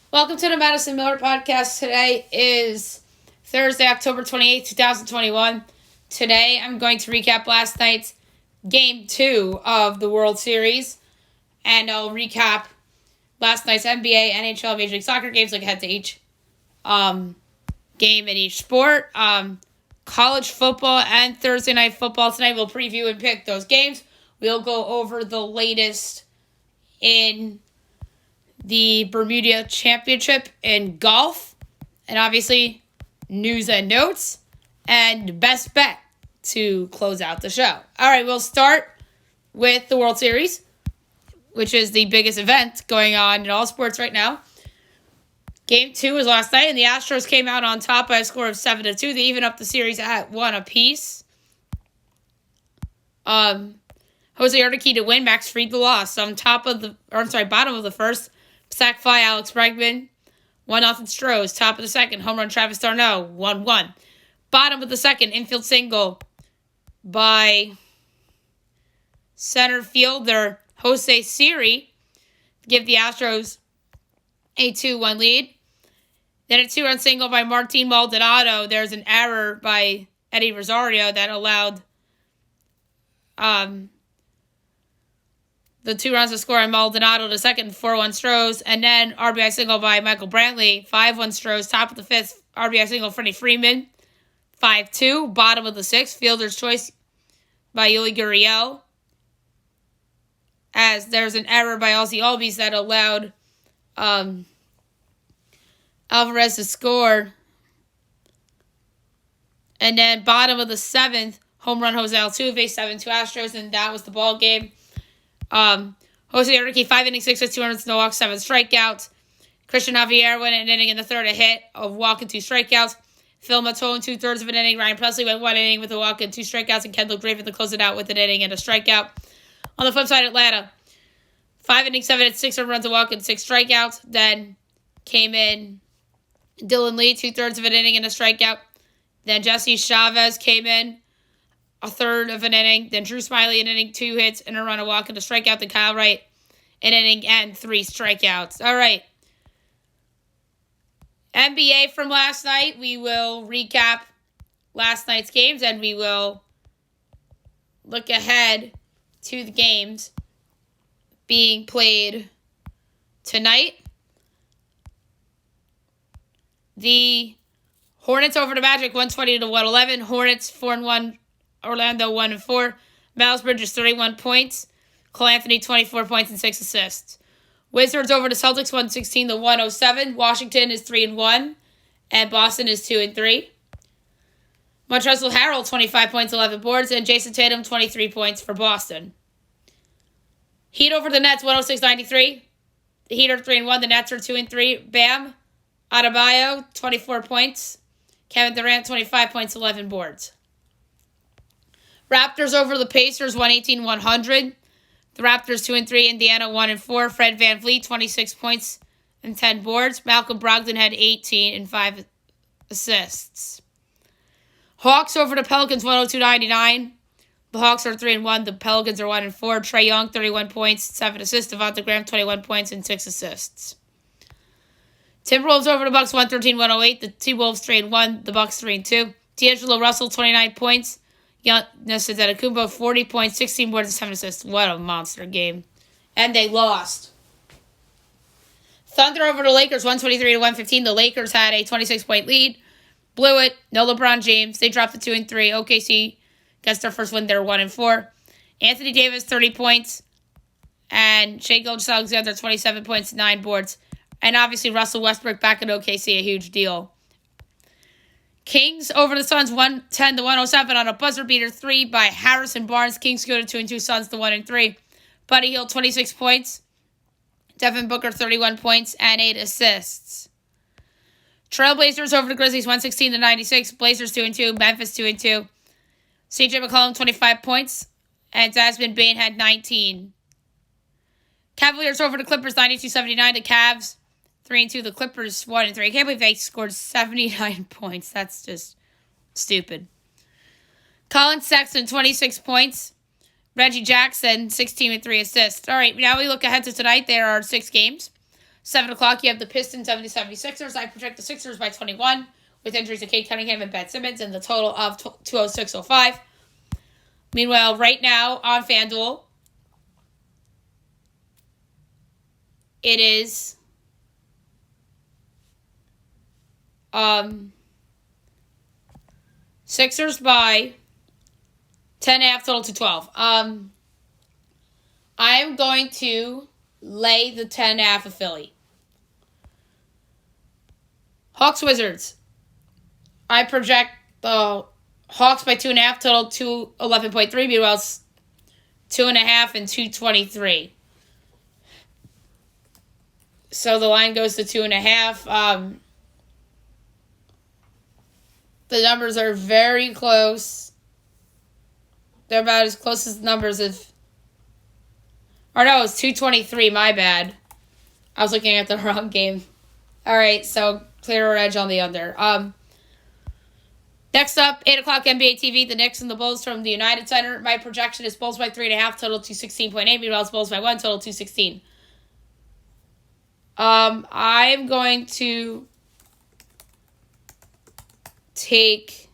Welcome to the Madison Miller Podcast. Today is Thursday, October 28th, 2021. Today I'm going to recap last night's Game 2 of the World Series, and I'll recap last night's NBA, NHL, Major League Soccer games, look ahead to each game in each sport, college football, and Thursday night football. Tonight we'll preview and pick those games. We'll go over the latest in the Bermuda Championship in golf, and obviously news and notes, and best bet to close out the show. All right, we'll start with the World Series, which is the biggest event going on in all sports right now. Game 2 was last night, and the Astros came out on top by a score of 7-2. They even up the series at 1 apiece. Jose Urquidy to win, Max Fried the loss. Bottom of the first. Sack fly, Alex Bregman. 1-0 Stros. Top of the second, home run Travis d'Arnaud. 1-1. Bottom of the second, infield single by center fielder Jose Siri. Give the Astros a 2-1 lead. Then a 2-run single by Martin Maldonado. There's an error by Eddie Rosario that allowed the 2 runs to score on Maldonado to second, 4-1 Stros, and then RBI single by Michael Brantley, 5-1 Stros, top of the fifth, RBI single Freddie Freeman, 5-2, bottom of the sixth, fielder's choice by Yuli Gurriel, as there's an error by Ozzie Albies that allowed Alvarez to score, and then bottom of the seventh, home run Jose Altuve, 7-2 Astros, and that was the ball game. Jose Urquidy, 5 innings, 6 hits, 2 runs, no walks, 7 strikeouts. Christian Javier went an inning in the third, a hit, a walk, and 2 strikeouts. Phil Matone, 2/3 of an inning. Ryan Presley went 1 inning with a walk and 2 strikeouts, and Kendall Graveman to close it out with an inning and a strikeout. On the flip side, Atlanta, 5 innings, 7 hits, 6 runs, a walk, and 6 strikeouts. Then came in Dylan Lee, 2/3 of an inning and a strikeout. Then Jesse Chavez came in, a third of an inning. Then Drew Smiley, an inning, 2 hits, and a run, a walk, and a strikeout. Then Kyle Wright, an inning, and 3 strikeouts. All right. NBA from last night. We will recap last night's games, and we will look ahead to the games being played tonight. The Hornets over the Magic, 120-111. Hornets 4-1. Orlando 1-4. Miles Bridges 31 points. Cole Anthony 24 points and 6 assists. Wizards over the Celtics 116-107. Washington is 3-1, and Boston is 2-3. Montrezl Harrell 25 points, 11 boards, and Jason Tatum 23 points for Boston. Heat over the Nets 106-93. The Heat are 3-1. The Nets are 2-3. Bam Adebayo 24 points. Kevin Durant 25 points, 11 boards. Raptors over the Pacers, 118-100. The Raptors 2-3, Indiana 1-4. Fred VanVleet, 26 points and 10 boards. Malcolm Brogdon had 18 and 5 assists. Hawks over the Pelicans, 102-99. The Hawks are 3-1. The Pelicans are 1-4. Trae Young, 31 points, 7 assists. Devonta Graham, 21 points and 6 assists. Timberwolves over the Bucks, 113-108. The T-Wolves 3-1. The Bucks 3-2. D'Angelo Russell, 29 points. Giannis Antetokounmpo, 40 points, 16 boards, and 7 assists. What a monster game. And they lost. Thunder over the Lakers, 123-115. The Lakers had a 26-point lead. Blew it. No LeBron James. They dropped to 2-3. OKC gets their first win. They're 1-4. Anthony Davis, 30 points. And Shai Gilgeous-Alexander, 27 points, 9 boards. And obviously Russell Westbrook back at OKC, a huge deal. Kings over the Suns, 110-107 on a buzzer beater 3 by Harrison Barnes. Kings go to 2-2, Suns to 1-3. Buddy Hield, 26 points. Devin Booker, 31 points and 8 assists. Trailblazers over the Grizzlies, 116-96. Blazers 2-2. Memphis 2-2. CJ McCollum, 25 points. And Desmond Bane had 19. Cavaliers over the Clippers, 92-79. The Cavs 3-2. The Clippers 1-3. I can't believe they scored 79 points. That's just stupid. Colin Sexton, 26 points. Reggie Jackson, 16 with 3 assists. All right, now we look ahead to tonight. There are 6 games. 7 o'clock, you have the Pistons and the 76ers. I project the Sixers by 21 with injuries to Kate Cunningham and Ben Simmons and the total of 206.05. Meanwhile, right now on FanDuel, it is Sixers by 10.5 total to 12. I'm going to lay the 10.5 of Philly. Hawks Wizards. I project the Hawks by 2.5 total to 11.3. Meanwhile, it's 2.5 and 223. So the line goes to 2.5. The numbers are very close. They're about as close as the numbers of... Or no, it's 223. My bad. I was looking at the wrong game. All right, so clearer edge on the under. Next up, 8 o'clock NBA TV, the Knicks and the Bulls from the United Center. My projection is Bulls by 3.5, total to 16.8. Meanwhile, it's Bulls by 1, total to 16. I'm going to take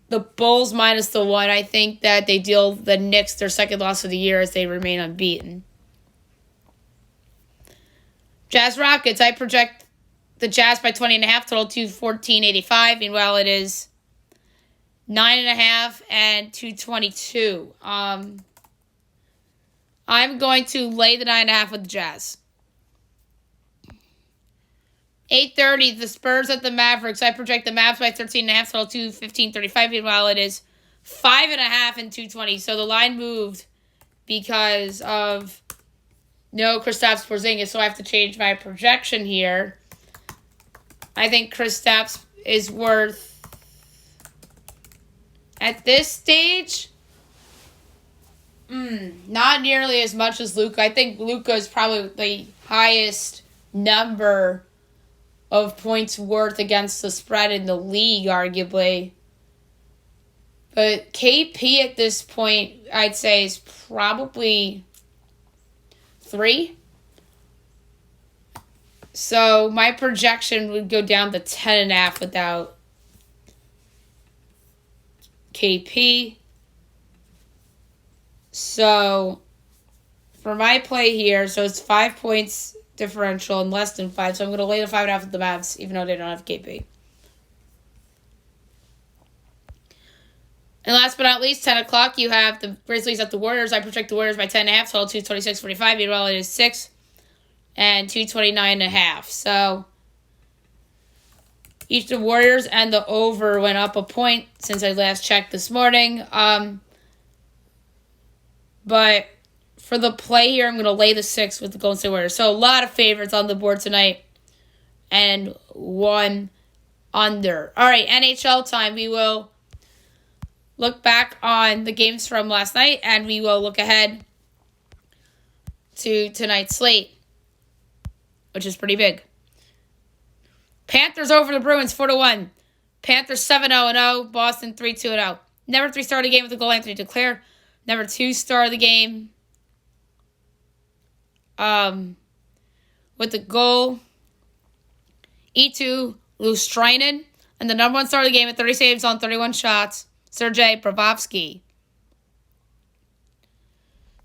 the Bulls minus the 1. I think that they deal the Knicks their second loss of the year as they remain unbeaten. Jazz Rockets, I project the Jazz by 20.5, total to 14.85. Meanwhile, it is 9.5 and 222. I'm going to lay the 9.5 with the Jazz. 8:30, the Spurs at the Mavericks. I project the Mavs by 13.5, total to 15.35. Meanwhile, it is 5.5 and 220. So the line moved because of no Kristaps Porzingis. So I have to change my projection here. I think Kristaps is worth, at this stage, not nearly as much as Luka. I think Luka is probably the highest number of points worth against the spread in the league, arguably. But KP at this point, I'd say, is probably 3. So my projection would go down to 10.5 without KP. So for my play here, so it's 5 points differential and less than 5. So I'm going to lay the 5.5 with the Mavs, even though they don't have KP. And last but not least, 10 o'clock, you have the Grizzlies at the Warriors. I project the Warriors by 10.5, total 226.45. Meanwhile, it is 6 and 229.5. So each the Warriors and the over went up a point since I last checked this morning. But for the play here, I'm going to lay the 6 with the Golden State Warriors. So a lot of favorites on the board tonight and 1 under. All right, NHL time. We will look back on the games from last night, and we will look ahead to tonight's slate, which is pretty big. Panthers over the Bruins 4-1. Panthers 7-0-0. Boston 3-2-0. Number 3 star of the game with the goal, Anthony Duclair. Number 2 star of the game with the goal, E2 Lustrainen. And the number 1 star of the game with 30 saves on 31 shots, Sergei Bobrovsky.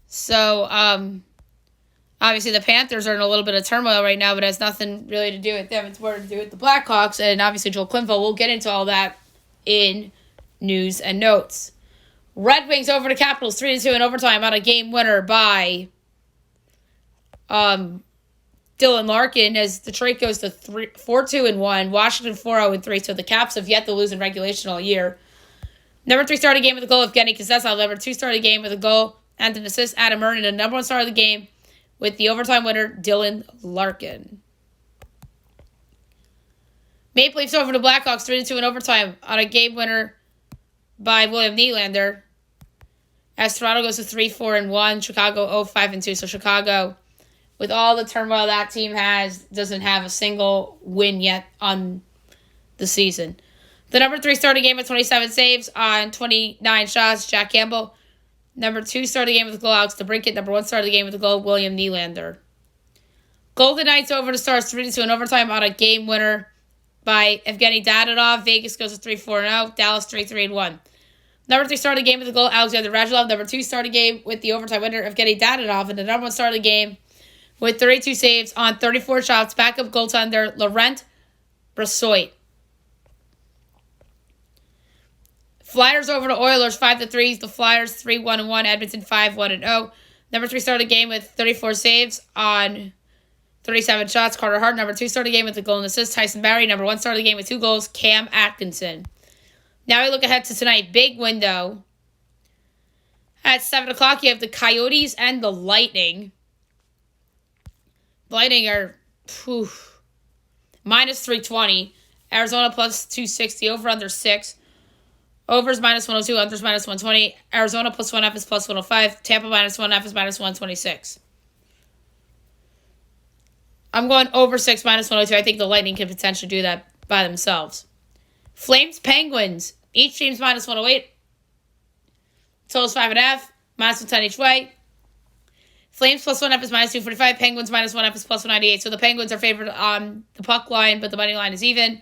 So, obviously the Panthers are in a little bit of turmoil right now, but it has nothing really to do with them. It's more to do with the Blackhawks, and obviously Joel Quenneville. We'll get into all that in news and notes. Red Wings over the Capitals 3-2 in overtime on a game winner by Dylan Larkin, as Detroit goes to 4-2-1, Washington 4-0-3. So the Caps have yet to lose in regulation all year. Number 3 star of the game with a goal of Evgeny Kuznetsov. Number 2 star of the game with a goal and an assist, Adam Murray. And the number 1 star of the game with the overtime winner, Dylan Larkin. Maple Leafs over the Blackhawks 3-2 in overtime on a game winner by William Nylander. As Toronto goes to 3-4-1, Chicago 0-5-2. So Chicago, with all the turmoil that team has, doesn't have a single win yet on the season. The number 3 star of the game with 27 saves on 29 shots, Jack Campbell. Number 2 star of the game with the goal, Alex DeBrincat. Number 1 star of the game with the goal, William Nylander. Golden Knights over the Stars 3-2 in overtime on a game winner by Evgeny Dadonov. Vegas goes to 3-4-0. Dallas 3-3-1. Number 3 star of the game with the goal, Alexander Radulov. Number 2 star of the game with the overtime winner, Evgeny Dadonov. And the number 1 star of the game with 32 saves on 34 shots, backup goaltender Laurent Brossoit. Flyers over the Oilers 5-3. The Flyers 3-1-1. Edmonton 5-1-0. Number 3 star of the game with 34 saves on 37 shots, Carter Hart. Number 2 star of the game with the goal and assist, Tyson Barrie. Number 1 star of the game with 2 goals, Cam Atkinson. Now we look ahead to tonight. Big window. At 7 o'clock, you have the Coyotes and the Lightning. The Lightning are minus 320. Arizona plus 260. Over under 6. Overs minus 102. Unders minus 120. Arizona plus 1F is plus 105. Tampa minus 1F is minus 126. I'm going over 6 minus 102. I think the Lightning can potentially do that by themselves. Flames, Penguins. Each team's minus 108. Total's 5.5. Minus 110 each way. Flames plus 1F is minus 245. Penguins minus 1F is plus 198. So the Penguins are favored on the puck line, but the money line is even.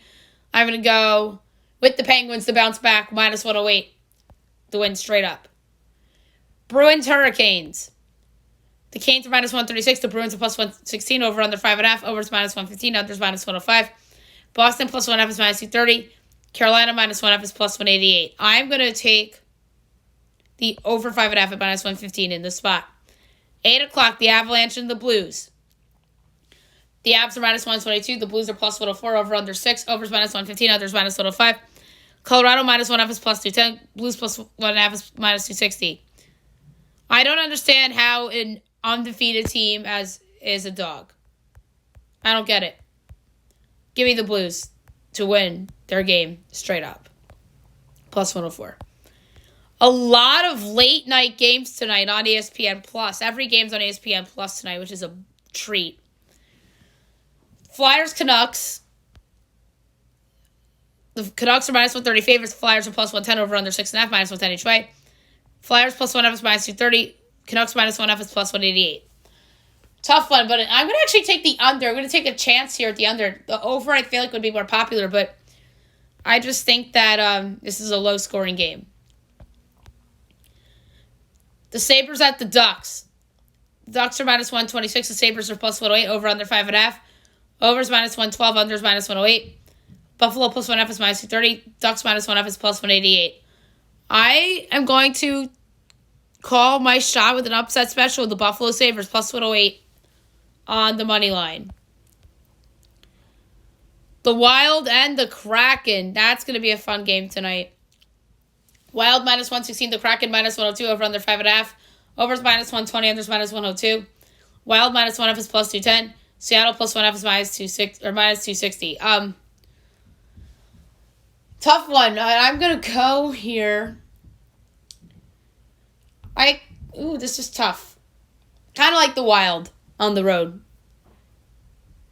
I'm going to go with the Penguins to bounce back, minus 108 to win straight up. Bruins, Hurricanes. The Canes are minus 136. The Bruins are plus 116. Over under 5.5. Overs minus 115. Unders minus 105. Boston plus 1F is minus 230. Carolina minus 1F is plus 188. I'm going to take the over 5.5 at minus 115 in this spot. 8 o'clock, the Avalanche and the Blues. The Avs are minus 122. The Blues are plus 104. Over under 6. Overs minus 115. Unders minus 105. Colorado minus 1F is plus 210. Blues plus 1.5 is minus 260. I don't understand how an undefeated team is a dog. I don't get it. Give me the Blues to win their game straight up. Plus 104. A lot of late night games tonight on ESPN Plus. Every game's on ESPN Plus tonight, which is a treat. Flyers, Canucks. The Canucks are minus 130 favorites. The Flyers are plus 110 over under 6.5, minus 110 each way. Flyers plus 1F is minus 230. Canucks minus 1F is plus 188. Tough one, but I'm going to actually take the under. I'm going to take a chance here at the under. The over, I feel like, would be more popular, but I just think that this is a low-scoring game. The Sabres at the Ducks. The Ducks are minus 126. The Sabres are plus 108. Over under 5.5. Overs minus 112. Unders minus 108. Buffalo plus 1F is minus 230. Ducks minus 1F is plus 188. I am going to call my shot with an upset special with the Buffalo Sabres plus 108 on the money line. The Wild and the Kraken. That's going to be a fun game tonight. Wild minus 116. The Kraken minus 102. Over under 5.5. Overs minus 120. Unders minus 102. Wild minus 1F is plus 210. Seattle plus 1F is minus 260. Tough one. I'm going to go here. This is tough. Kind of like the Wild on the road.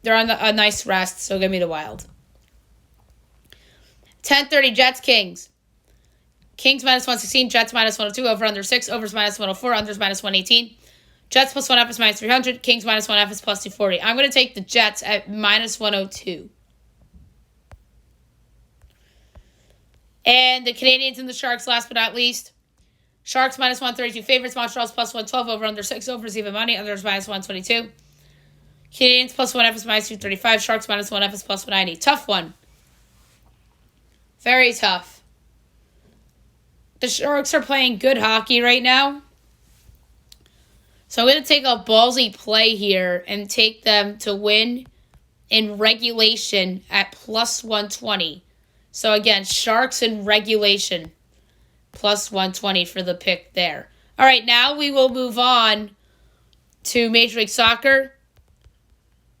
They're on a nice rest, so give me the Wild. 10:30 Jets, Kings. Kings minus 116, Jets minus 102, over under 6, overs minus 104, unders minus 118. Jets plus 1F is minus 300, Kings minus 1F is plus 240. I'm going to take the Jets at minus 102. And the Canadians and the Sharks, last but not least. Sharks minus 132 favorites, Montreal's plus 112, over under 6, overs even money, unders minus 122. Canadians plus 1F is minus 235, Sharks minus 1F is plus 190. Tough one. Very tough. The Sharks are playing good hockey right now. So I'm going to take a ballsy play here and take them to win in regulation at plus 120. So again, Sharks in regulation, plus 120 for the pick there. All right, now we will move on to Major League Soccer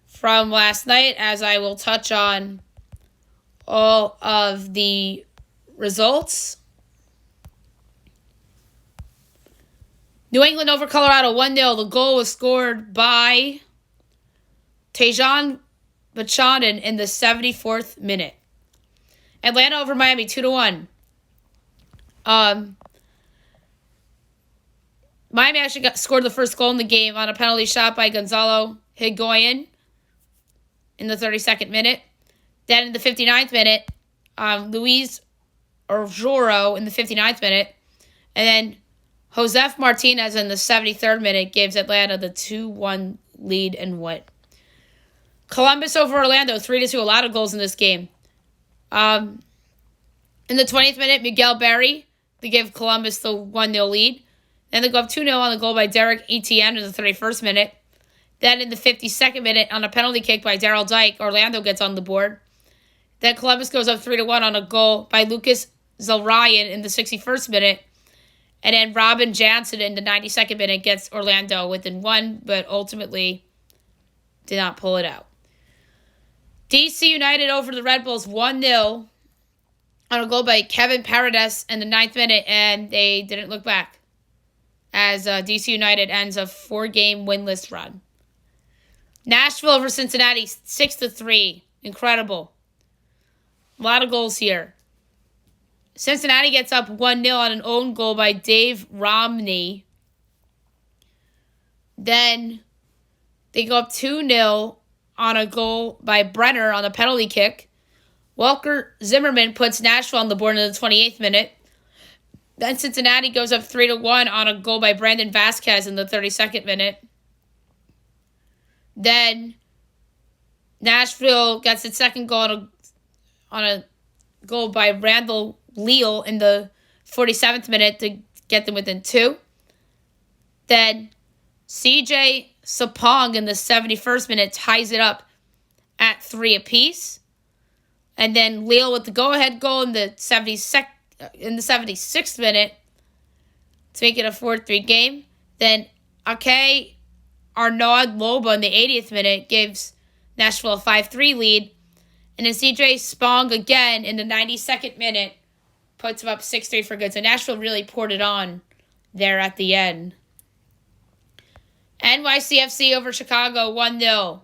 from last night, as I will touch on all of the results. New England over Colorado 1-0. The goal was scored by Tejan Buchanan in the 74th minute. Atlanta over Miami 2-1. Miami actually scored the first goal in the game on a penalty shot by Gonzalo Higuain in the 32nd minute. Then in the 59th minute, Luis Orjoro in the 59th minute. And then Josef Martinez in the 73rd minute gives Atlanta the 2-1 lead and win. Columbus over Orlando, 3-2. A lot of goals in this game. In the 20th minute, Miguel Berry to give Columbus the 1-0 lead. Then they go up 2-0 on the goal by Derek Etienne in the 31st minute. Then in the 52nd minute, on a penalty kick by Daryl Dike, Orlando gets on the board. Then Columbus goes up 3-1 on a goal by Lucas Zelryan in the 61st minute. And then Robin Jansen in the 92nd minute gets Orlando within one, but ultimately did not pull it out. DC United over the Red Bulls 1-0 on a goal by Kevin Paredes in the 9th minute, and they didn't look back as DC United ends a 4-game winless run. Nashville over Cincinnati 6-3. Incredible. A lot of goals here. Cincinnati gets up 1-0 on an own goal by Dave Romney. Then they go up 2-0 on a goal by Brenner on a penalty kick. Walker Zimmerman puts Nashville on the board in the 28th minute. Then Cincinnati goes up 3-1 on a goal by Brandon Vasquez in the 32nd minute. Then Nashville gets its second goal on a goal by Randall Leal in the 47th minute to get them within 2. Then CJ Sapong in the 71st minute ties it up at 3 apiece. And then Leal with the go-ahead goal in the 76th minute to make it a 4-3 game. Then Ake Arnaud Loba in the 80th minute gives Nashville a 5-3 lead. And then CJ Spong again in the 92nd minute puts them up 6-3 for good. So Nashville really poured it on there at the end. NYCFC over Chicago 1-0.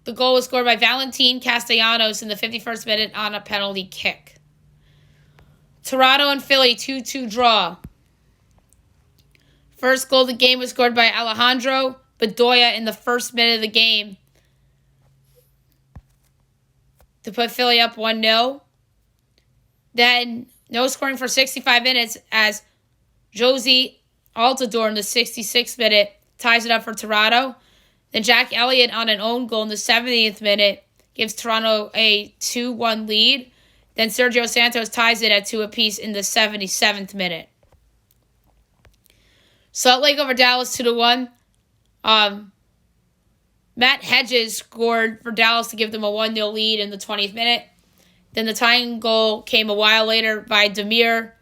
The goal was scored by Valentin Castellanos in the 51st minute on a penalty kick. Toronto and Philly 2-2 draw. First goal of the game was scored by Alejandro Bedoya in the first minute of the game to put Philly up 1-0. Then no scoring for 65 minutes as Josie Altidore in the 66th minute ties it up for Toronto. Then Jack Elliott on an own goal in the 70th minute gives Toronto a 2-1 lead. Then Sergio Santos ties it at 2 apiece in the 77th minute. Salt Lake over Dallas 2-1. Matt Hedges scored for Dallas to give them a 1-0 lead in the 20th minute. Then the tying goal came a while later by Damir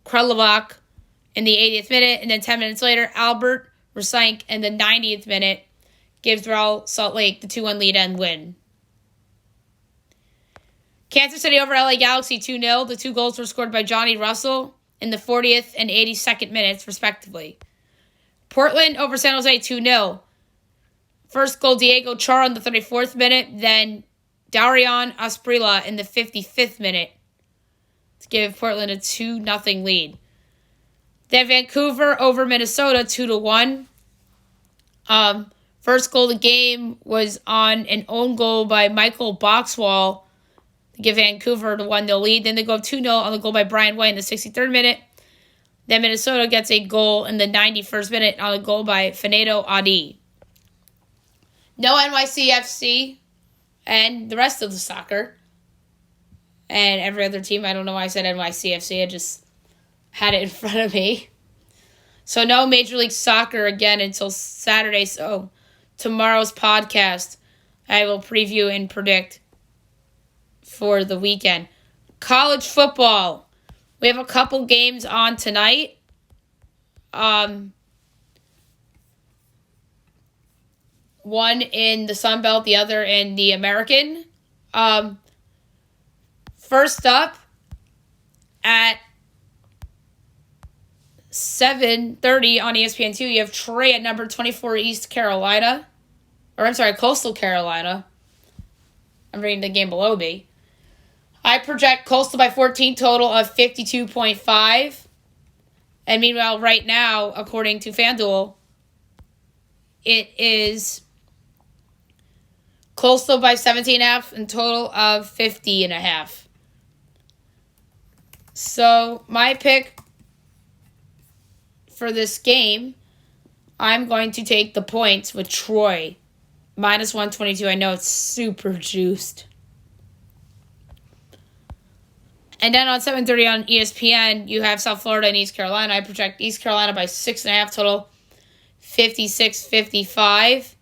Krelovac in the 80th minute. And then 10 minutes later, Albert Rusank in the 90th minute gives Real Salt Lake the 2-1 lead and win. Kansas City over LA Galaxy 2-0. The 2 goals were scored by Johnny Russell in the 40th and 82nd minutes, respectively. Portland over San Jose 2-0. First goal, Diego Chara in the 34th minute. Then Darian Asprilla in the 55th minute to give Portland a 2-0 lead. Then Vancouver over Minnesota 2-1. First goal of the game was on an own goal by Michael Boxwall to give Vancouver the 1-0 lead. Then they go 2-0 on the goal by Brian White in the 63rd minute. Then Minnesota gets a goal in the 91st minute on a goal by Fanedo Adi. No NYCFC and the rest of the soccer. And every other team. I don't know why I said NYCFC. I just had it in front of me. So no Major League Soccer again until Saturday. So tomorrow's podcast, I will preview and predict for the weekend. College football. We have a couple games on tonight. One in the Sun Belt, the other in the American. First up at 7:30 on ESPN2, you have Troy at number 24, Coastal Carolina. I'm reading the game below me. I project Coastal by 14, total of 52.5. And meanwhile, right now, according to FanDuel, it is Coastal by 17.5 and total of 50.5. So my pick for this game, I'm going to take the points with Troy. Minus 122. I know it's super juiced. And then on 7:30 on ESPN, you have South Florida and East Carolina. I project East Carolina by 6.5 total, 56-55.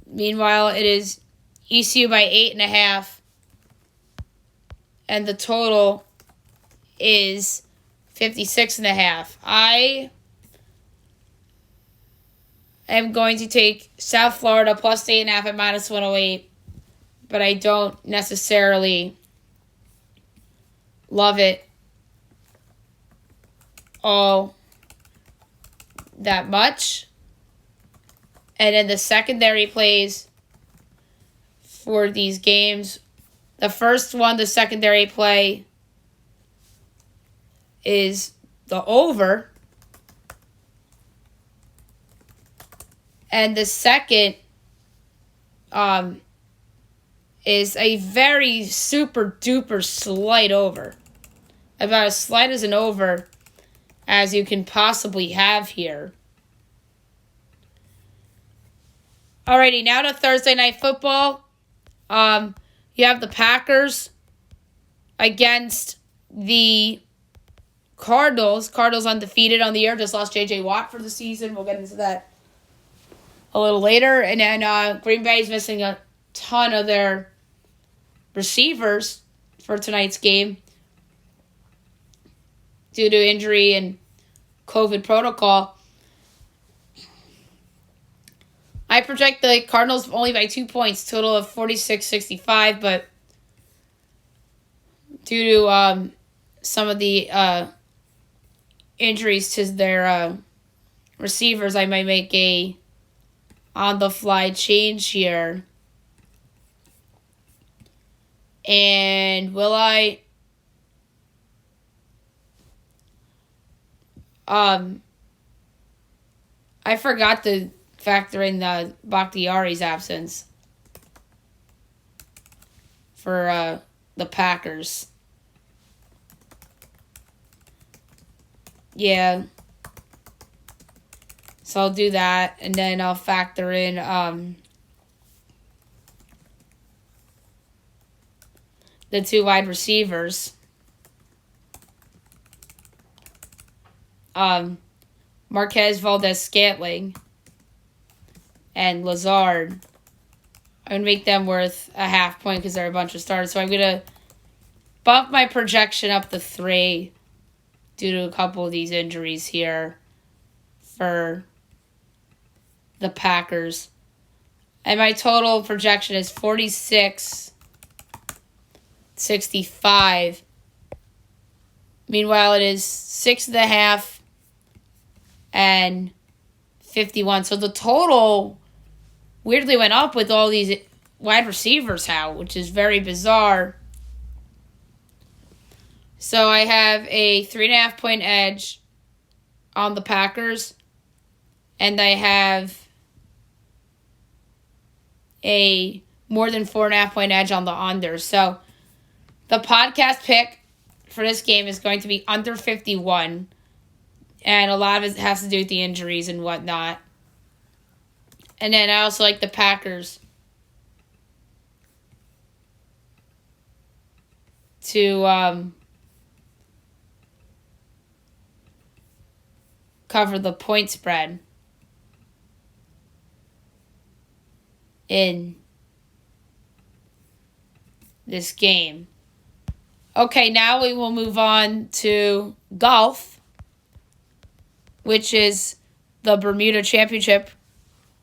Meanwhile, it is ECU by 8.5. And the total is 56.5. I am going to take South Florida plus 8.5 at minus 108. But I don't necessarily love it all that much. And then the secondary plays for these games. The first one, the secondary play, is the over. And the second is a very super duper slight over. About as slight as an over as you can possibly have here. Alrighty, now to Thursday Night Football. You have the Packers against the Cardinals. Cardinals undefeated on the year. Just lost J.J. Watt for the season. We'll get into that a little later. And then Green Bay's missing a ton of their receivers for tonight's game due to injury and COVID protocol. I project the Cardinals only by 2 points, total of 46-65, but due to some of the injuries to their receivers, I might make a on-the-fly change here. And will I... I forgot to factor in the Bakhtiari's absence for the Packers. Yeah. So I'll do that, and then I'll factor in the two wide receivers. Marquez Valdez-Scantling and Lazard. I'm going to make them worth a half point because they're a bunch of starters. So I'm going to bump my projection up to 3 due to a couple of these injuries here for the Packers. And my total projection is 46-65. Meanwhile, it is 6.5 and 51. So the total weirdly went up with all these wide receivers out, which is very bizarre. So I have a 3.5 point edge on the Packers, and I have a more than 4.5 point edge on the under. So the podcast pick for this game is going to be under 51. And a lot of it has to do with the injuries and whatnot. And then I also like the Packers to cover the point spread in this game. Okay, now we will move on to golf, which is the Bermuda Championship,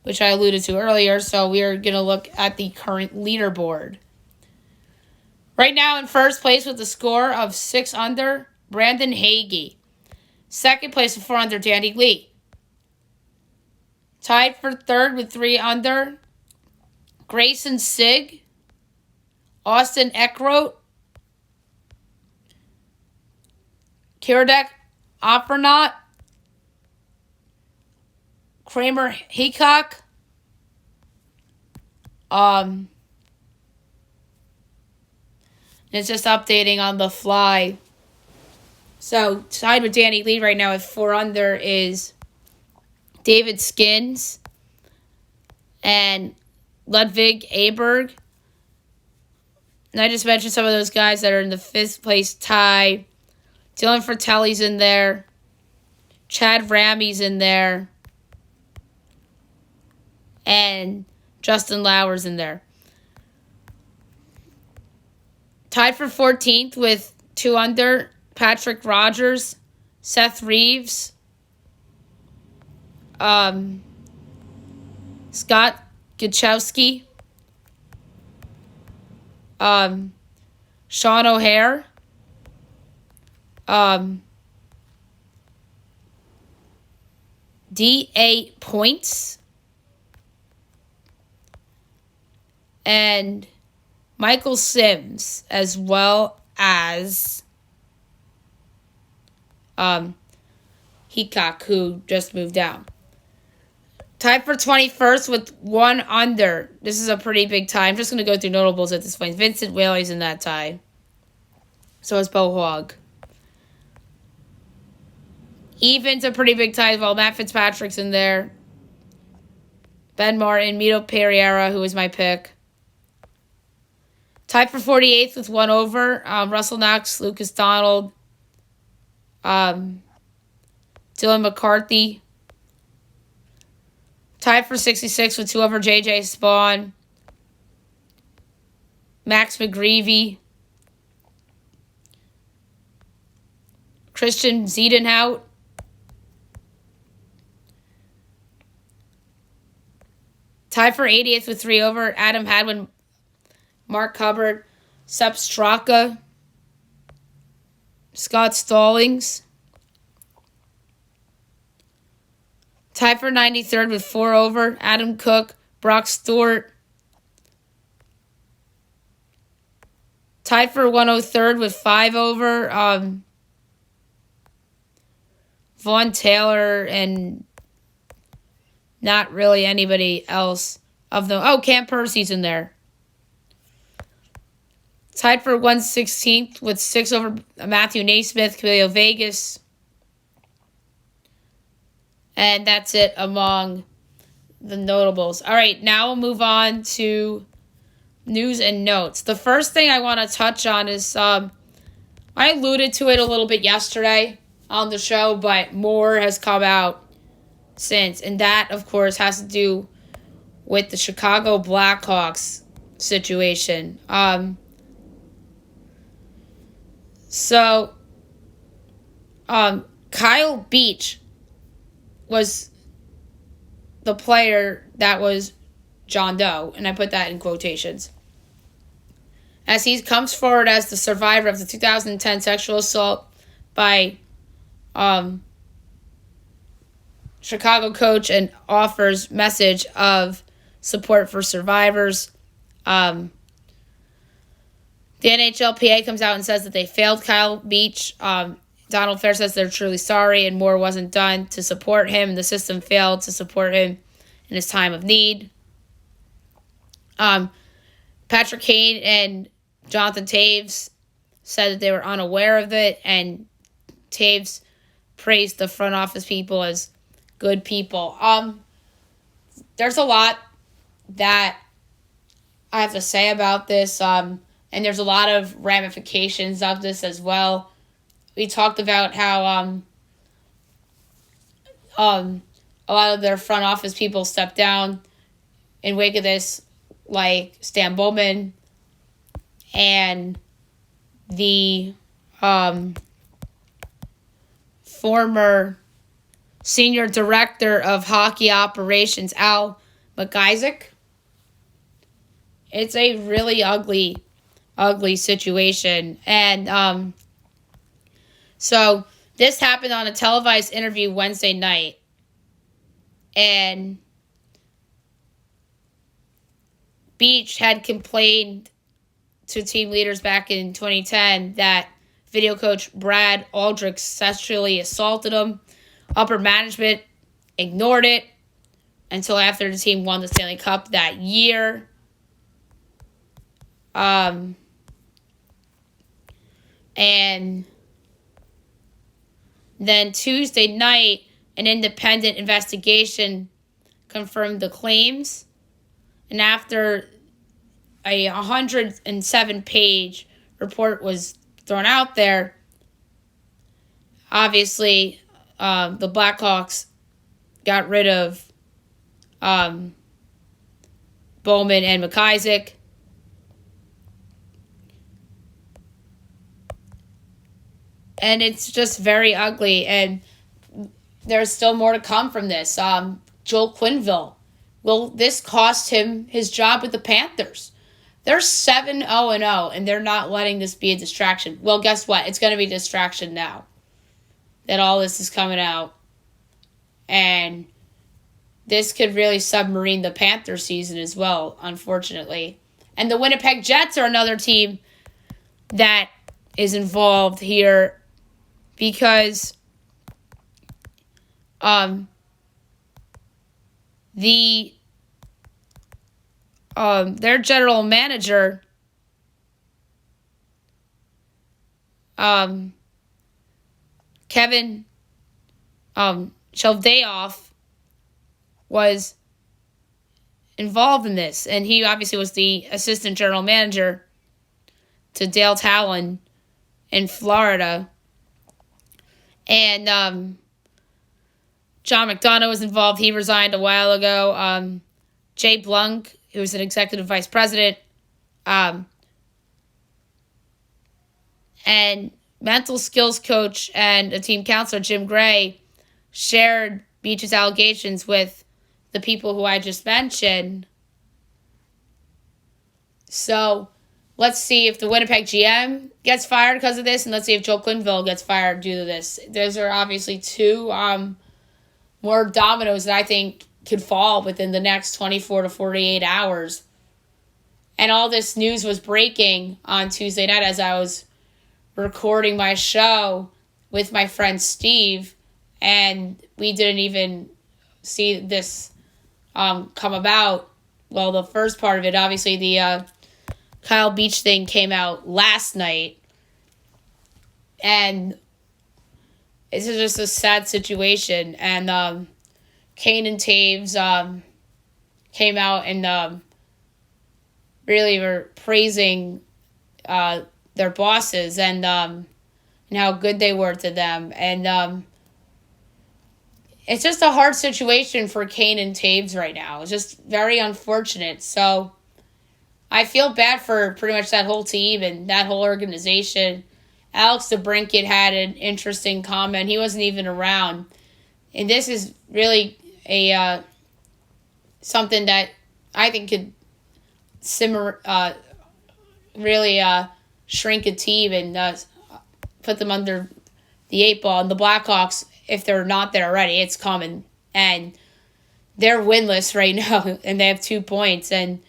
which I alluded to earlier. So we are going to look at the current leaderboard. Right now in first place with a score of 6 under, Brandon Hagee. Second place with 4 under, Danny Lee. Tied for third with 3 under, Grayson Sigg, Austin Eckroat, Kiradek Oppernaut, Kramer Hickok, it's just updating on the fly. So, tied with Danny Lee right now with 4 under is David Skins and Ludwig Aberg. And I just mentioned some of those guys that are in the 5th place tie. Dylan Fratelli's in there. Chad Ramey's in there. And Justin Lauer's in there. Tied for 14th with 2 under, Patrick Rogers, Seth Reeves, Scott Gachowski, Sean O'Hare, D.A. Points, and Michael Sims, as well as Hickok, who just moved down. Tied for 21st with 1 under. This is a pretty big tie. I'm just going to go through notables at this point. Vincent Whaley's in that tie. So is Bo Hogg. Even's a pretty big tie as well. Matt Fitzpatrick's in there. Ben Martin, Mito Pereira, who was my pick. Tied for 48th with 1 over. Russell Knox, Lucas Donald, Dylan McCarthy. Tied for 66 with 2 over. J.J. Spawn, Max McGreevy, Christian Ziedenhout, tied for 80th with 3 over. Adam Hadwin, Mark Hubbard, Sepp Straka, Scott Stallings. Tied for 93rd with 4 over. Adam Cook, Brock Stewart. Tied for 103rd with 5 over. Vaughn Taylor and not really anybody else of them. Oh, Cam Percy's in there. Tied for 116th with 6 over. Matthew Naismith, Camilo Vegas. And that's it among the notables. All right, now we'll move on to news and notes. The first thing I want to touch on is I alluded to it a little bit yesterday on the show, but more has come out since. And that, of course, has to do with the Chicago Blackhawks situation. Kyle Beach was the player that was John Doe, and I put that in quotations, as he comes forward as the survivor of the 2010 sexual assault by Chicago coach and offers message of support for survivors. The NHLPA comes out and says that they failed Kyle Beach. Donald Fair says they're truly sorry and more wasn't done to support him. The system failed to support him in his time of need. Patrick Kane and Jonathan Taves said that they were unaware of it, and Taves praised the front office people as good people. There's a lot that I have to say about this, and there's a lot of ramifications of this as well. We talked about how a lot of their front office people stepped down in wake of this, like Stan Bowman and the former senior director of hockey operations, Al McIsaac. It's a really ugly situation. And so this happened on a televised interview Wednesday night. And Beach had complained to team leaders back in 2010 that video coach Brad Aldrich sexually assaulted him. Upper management ignored it until after the team won the Stanley Cup that year. And then Tuesday night, an independent investigation confirmed the claims. And after a 107-page report was thrown out there, obviously the Blackhawks got rid of Bowman and McIsaac. And it's just very ugly. And there's still more to come from this. Joel Quenneville. Will this cost him his job with the Panthers? They're 7-0-0, and they're not letting this be a distraction. Well, guess what? It's going to be a distraction now that all this is coming out. And this could really submarine the Panther season as well, unfortunately. And the Winnipeg Jets are another team that is involved here because their general manager Kevin Sheldayoff was involved in this, and he obviously was the assistant general manager to Dale Talon in Florida. And John McDonough was involved. He resigned a while ago. Jay Blunk, who was an executive vice president, and mental skills coach and a team counselor, Jim Gray, shared Beach's allegations with the people who I just mentioned. So let's see if the Winnipeg GM gets fired because of this, and let's see if Joel Quenneville gets fired due to this. Those are obviously two more dominoes that I think could fall within the next 24 to 48 hours. And all this news was breaking on Tuesday night as I was recording my show with my friend Steve, and we didn't even see this come about. Well, the first part of it, obviously, the Kyle Beach thing came out last night, and it's just a sad situation. And Kane and Taves came out and really were praising their bosses and how good they were to them. And it's just a hard situation for Kane and Taves right now. It's just very unfortunate. So I feel bad for pretty much that whole team and that whole organization. Alex DeBrincat had an interesting comment. He wasn't even around. And this is really a something that I think could really shrink a team and put them under the 8 ball. And the Blackhawks, if they're not there already, it's coming. And they're winless right now, and they have 2 points. And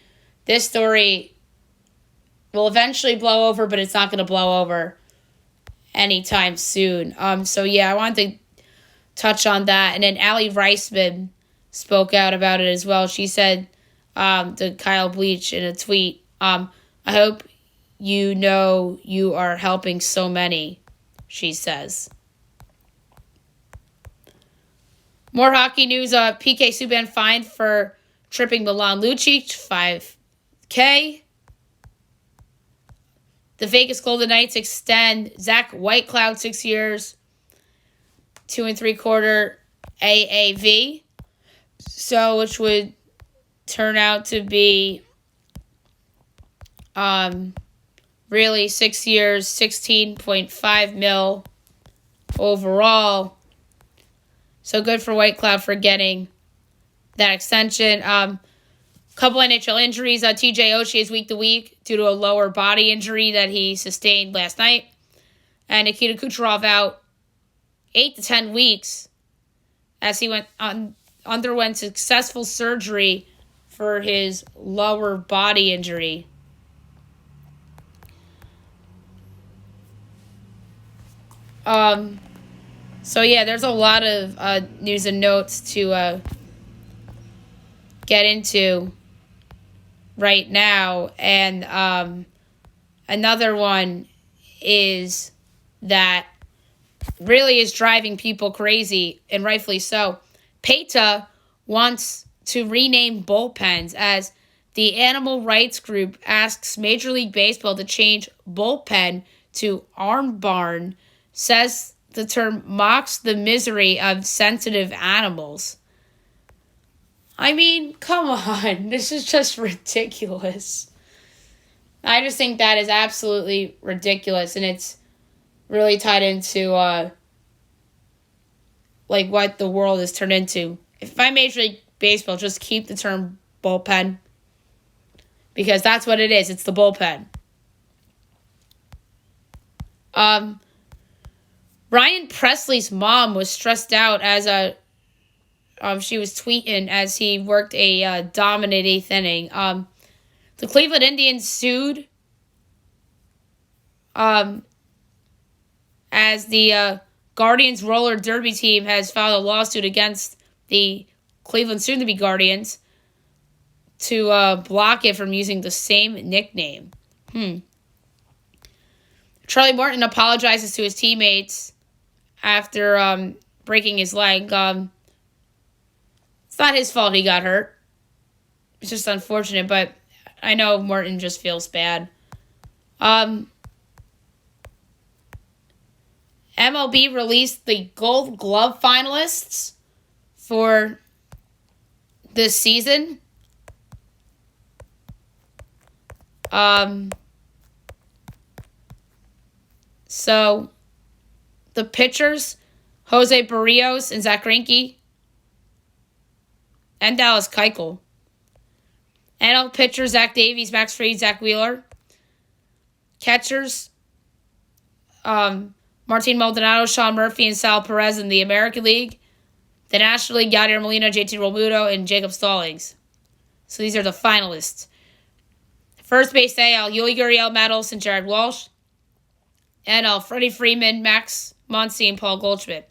this story will eventually blow over, but it's not going to blow over anytime soon. So, yeah, I wanted to touch on that. And then Allie Reisman spoke out about it as well. She said to Kyle Beach in a tweet, I hope you know you are helping so many, she says. More hockey news. PK Subban fined for tripping Milan Lucic, $5,000. The Vegas Golden Knights extend Zach Whitecloud 6 years, 2 3/4 AAV. So, which would turn out to be really 6 years, $16.5 million overall. So good for Whitecloud for getting that extension. Couple NHL injuries. TJ Oshie is week to week due to a lower body injury that he sustained last night. And Nikita Kucherov out 8 to 10 weeks as he underwent successful surgery for his lower body injury. So yeah, there's a lot of news and notes to get into right now, and another one is that really is driving people crazy, and rightfully so. PETA wants to rename bullpens as the animal rights group asks Major League Baseball to change bullpen to arm barn, says the term mocks the misery of sensitive animals. I mean, come on. This is just ridiculous. I just think that is absolutely ridiculous, and it's really tied into like what the world has turned into. If I'm Major League Baseball, just keep the term bullpen, because that's what it is. It's the bullpen. Ryan Presley's mom was stressed out as she was tweeting as he worked a dominant eighth inning. The Cleveland Indians sued as the Guardians roller derby team has filed a lawsuit against the Cleveland soon-to-be Guardians to block it from using the same nickname. Charlie Morton apologizes to his teammates after breaking his leg. It's not his fault he got hurt. It's just unfortunate, but I know Morton just feels bad. MLB released the Gold Glove finalists for this season. So the pitchers, Jose Barrios and Zach Greinke, and Dallas Keuchel. NL pitchers, Zach Davies, Max Fried, Zach Wheeler. Catchers, Martin Maldonado, Sean Murphy, and Sal Perez in the American League. The National League, Yadier Molina, JT Realmuto, and Jacob Stallings. So these are the finalists. First base AL, Yoeli Gurriel, Matt Olson, Jared Walsh. NL, Freddie Freeman, Max Muncy, and Paul Goldschmidt.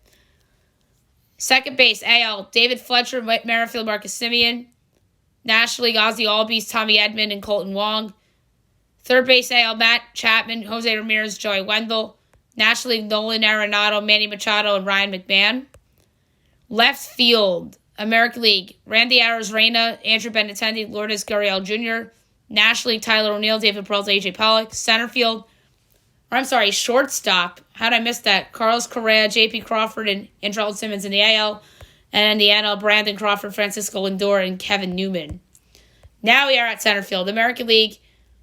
Second base AL, David Fletcher, Whit Merrifield, Marcus Semien. National League, Ozzie Albies, Tommy Edman, and Colton Wong. Third base AL, Matt Chapman, Jose Ramirez, Joey Wendell. National League, Nolan Arenado, Manny Machado, and Ryan McMahon. Left field, American League, Randy Arozarena, Andrew Benintendi, Lourdes Gurriel Jr. National League, Tyler O'Neill, David Peralta, AJ Pollock. Shortstop. How did I miss that? Carlos Correa, J.P. Crawford, and Andrelton Simmons in the AL. And in the NL, Brandon Crawford, Francisco Lindor, and Kevin Newman. Now we are at center field. American League,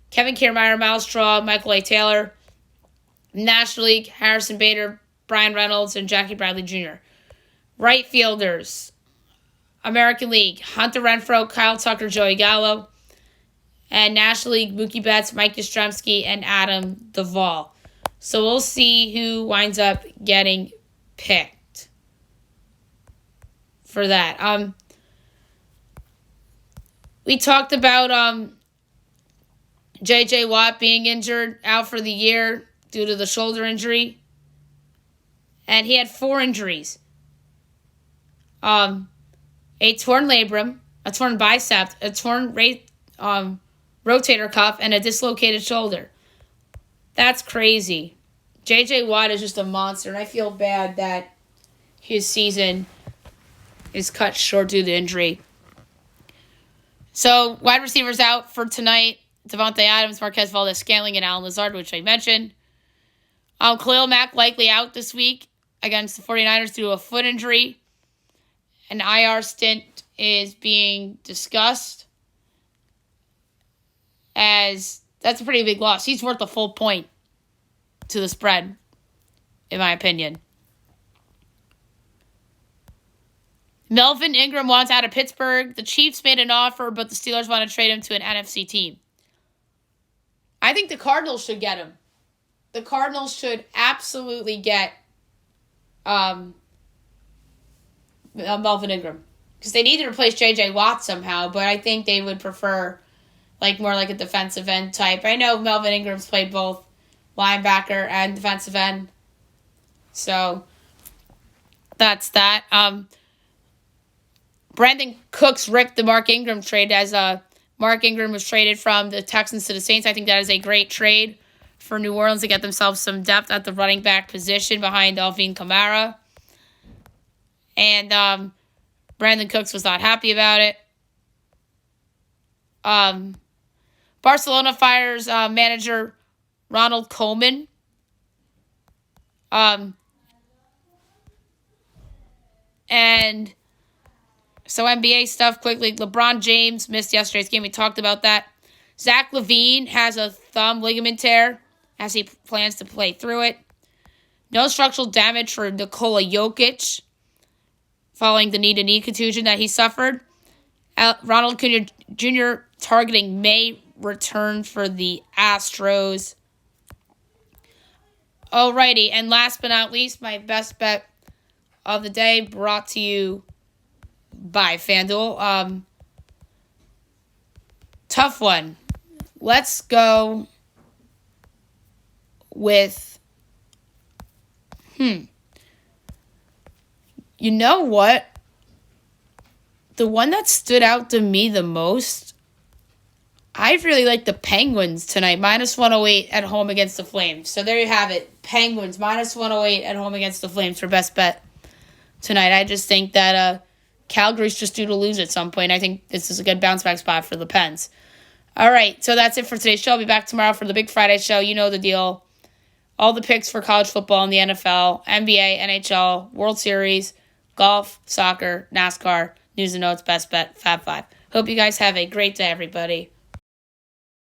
Kevin Kiermaier, Miles Straw, Michael A. Taylor. National League, Harrison Bader, Brian Reynolds, and Jackie Bradley Jr. Right fielders, American League, Hunter Renfroe, Kyle Tucker, Joey Gallo. And National League, Mookie Betts, Mike Yastrzemski, and Adam Duvall. So we'll see who winds up getting picked for that. We talked about J.J. Watt being injured, out for the year due to the shoulder injury. And he had 4 injuries. A torn labrum, a torn bicep, a torn rotator cuff, and a dislocated shoulder. That's crazy. J.J. Watt is just a monster, and I feel bad that his season is cut short due to injury. So, wide receivers out for tonight. Devontae Adams, Marquez Valdes-Scantling, and Alan Lazard, which I mentioned. Khalil Mack likely out this week against the 49ers due to a foot injury. An IR stint is being discussed, as that's a pretty big loss. He's worth a full point to the spread, in my opinion. Melvin Ingram wants out of Pittsburgh. The Chiefs made an offer, but the Steelers want to trade him to an NFC team. I think the Cardinals should get him. The Cardinals should absolutely get Melvin Ingram, because they need to replace J.J. Watt somehow, but I think they would prefer more like a defensive end type. I know Melvin Ingram's played both linebacker and defensive end, So that's that. Brandon Cooks ripped the Mark Ingram trade as Mark Ingram was traded from the Texans to the Saints. I think that is a great trade for New Orleans to get themselves some depth at the running back position behind Alvin Kamara. And Brandon Cooks was not happy about it. Barcelona fires manager Ronald Koeman. And so NBA stuff quickly. LeBron James missed yesterday's game. We talked about that. Zach LaVine has a thumb ligament tear as he plans to play through it. No structural damage for Nikola Jokic following the knee-to-knee contusion that he suffered. Ronald Jr. targeting May return for the Astros. Alrighty, and last but not least, my best bet of the day brought to you by FanDuel. Tough one. Let's go with, you know what? The one that stood out to me the most, I really like the Penguins tonight. -108 at home against the Flames. So there you have it. Penguins, -108 at home against the Flames for best bet tonight. I just think that Calgary's just due to lose at some point. I think this is a good bounce back spot for the Pens. All right, so that's it for today's show. I'll be back tomorrow for the Big Friday show. You know the deal. All the picks for college football and the NFL, NBA, NHL, World Series, golf, soccer, NASCAR, news and notes, best bet, Fab 5. Hope you guys have a great day, everybody.